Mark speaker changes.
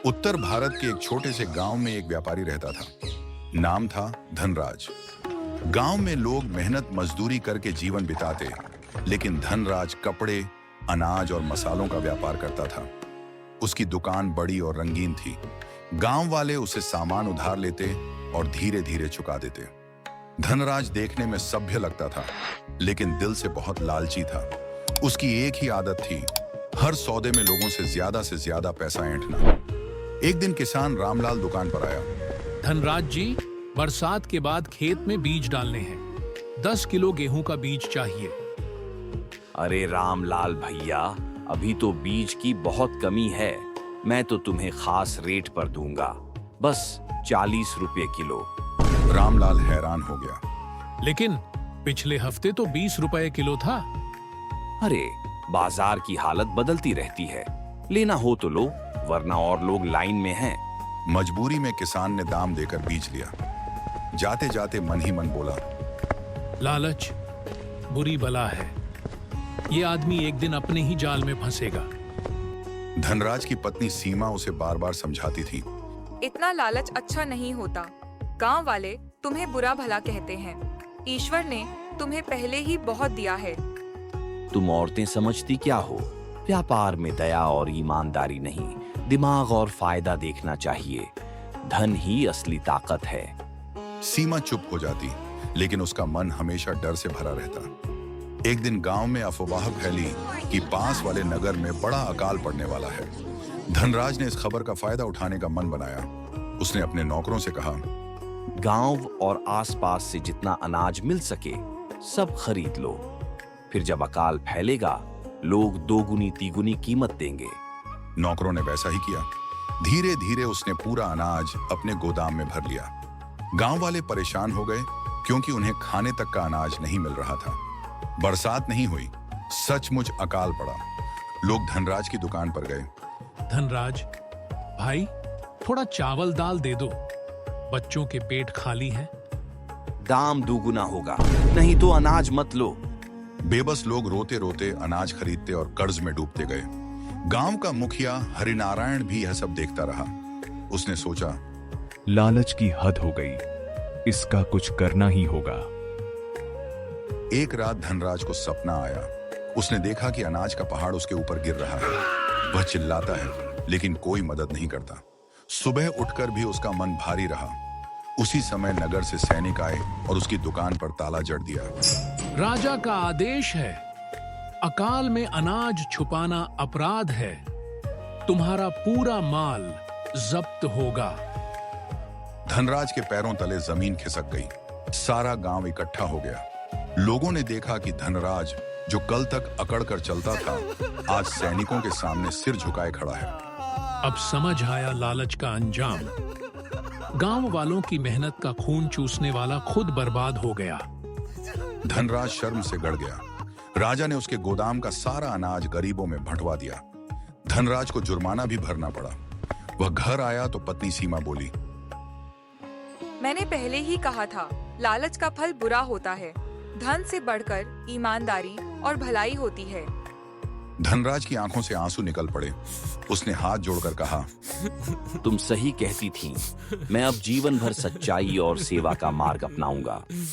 Speaker 1: उत्तर भारत के एक छोटे से गांव में एक व्यापारी रहता था। नाम था धनराज। गांव में लोग मेहनत मजदूरी करके जीवन बिताते, लेकिन धनराज कपड़े, अनाज और मसालों का व्यापार करता था। उसकी दुकान बड़ी और रंगीन थी। गांव वाले उसे सामान उधार लेते और धीरे धीरे चुका देते। धनराज देखने में सभ्य लगता था, लेकिन दिल से बहुत लालची था। उसकी एक ही आदत थी, हर सौदे में लोगों से ज्यादा पैसा ऐंठना। एक दिन किसान रामलाल दुकान पर आया।
Speaker 2: धनराज जी, बरसात के बाद खेत में बीज डालने हैं। 10 किलो गेहूं का बीज चाहिए।
Speaker 3: अरे रामलाल भैया, अभी तो बीज की बहुत कमी है। मैं तो तुम्हें खास रेट पर दूंगा, बस 40 रुपए किलो।
Speaker 1: रामलाल हैरान हो गया।
Speaker 2: लेकिन पिछले हफ्ते तो 20 रुपए किलो था।
Speaker 3: अरे बाजार की हालत बदलती रहती है, लेना हो तो लो, वरना और लोग लाइन में हैं।
Speaker 1: मजबूरी में किसान ने दाम देकर बीज लिया। जाते जाते मन ही मन बोला,
Speaker 2: लालच बुरी बला है। ये आदमी एक दिन अपने ही जाल में फंसेगा।
Speaker 1: धनराज की पत्नी सीमा उसे बार बार समझाती थी।
Speaker 4: इतना लालच अच्छा नहीं होता। गांव वाले तुम्हें बुरा भला कहते हैं। ईश्वर ने तुम्हें पहले ही बहुत दिया है।
Speaker 3: तुम औरतें समझती क्या हो? व्यापार में दया और ईमानदारी नहीं, दिमाग और फायदा देखना चाहिए। धन ही असली ताकत है।
Speaker 1: सीमा चुप हो जाती, लेकिन उसका मन हमेशा डर से भरा रहता। एक दिन गांव में अफवाह फैली कि पास वाले नगर में बड़ा अकाल पड़ने वाला है। धनराज ने इस खबर का फायदा उठाने का मन बनाया। उसने अपने नौकरों से कहा,
Speaker 3: गांव और आसपास से जितना अनाज मिल सके सब खरीद लो। फिर जब अकाल फैलेगा, लोग दोगुनी तीगुनी कीमत देंगे।
Speaker 1: नौकरों ने वैसा ही किया। धीरे धीरे उसने पूरा अनाज अपने गोदाम में भर लिया। गांव वाले परेशान हो गए, क्योंकि उन्हें खाने तक का अनाज नहीं मिल रहा था। बरसात नहीं हुई, सचमुच अकाल पड़ा। लोग धनराज की दुकान पर गए।
Speaker 2: धनराज भाई, थोड़ा चावल दाल दे दो, बच्चों के पेट खाली हैं।
Speaker 3: दाम दुगुना होगा, नहीं तो अनाज मत लो।
Speaker 1: बेबस लोग रोते रोते अनाज खरीदते और कर्ज में डूबते गए। गांव का मुखिया हरिनारायण भी यह सब देखता रहा। उसने सोचा,
Speaker 5: लालच की हद हो गई, इसका कुछ करना ही होगा।
Speaker 1: एक रात धनराज को सपना आया। उसने देखा कि अनाज का पहाड़ उसके ऊपर गिर रहा है। वह चिल्लाता है, लेकिन कोई मदद नहीं करता। सुबह उठकर भी उसका मन भारी रहा। उसी समय नगर से सैनिक आए और उसकी दुकान पर ताला जड़ दिया।
Speaker 2: राजा का आदेश है, अकाल में अनाज छुपाना अपराध है। तुम्हारा पूरा माल जब्त होगा।
Speaker 1: धनराज के पैरों तले जमीन खिसक गई। सारा गांव इकट्ठा हो गया। लोगों ने देखा कि धनराज, जो कल तक अकड़ कर चलता था, आज सैनिकों के सामने सिर झुकाए खड़ा है।
Speaker 2: अब समझ आया लालच का अंजाम। गांव वालों की मेहनत का खून चूसने वाला खुद बर्बाद हो गया।
Speaker 1: धनराज शर्म से गड़ गया। राजा ने उसके गोदाम का सारा अनाज गरीबों में बंटवा दिया। धनराज को जुर्माना भी भरना पड़ा। वह घर आया तो पत्नी सीमा बोली,
Speaker 4: मैंने पहले ही कहा था, लालच का फल बुरा होता है। धन से बढ़कर ईमानदारी और भलाई होती है।
Speaker 1: धनराज की आंखों से आंसू निकल पड़े। उसने हाथ जोड़कर कहा,
Speaker 3: तुम सही कहती थीं। मैं अब जीवन भर सच्चाई और सेवा का मार्ग अपनाऊंगा।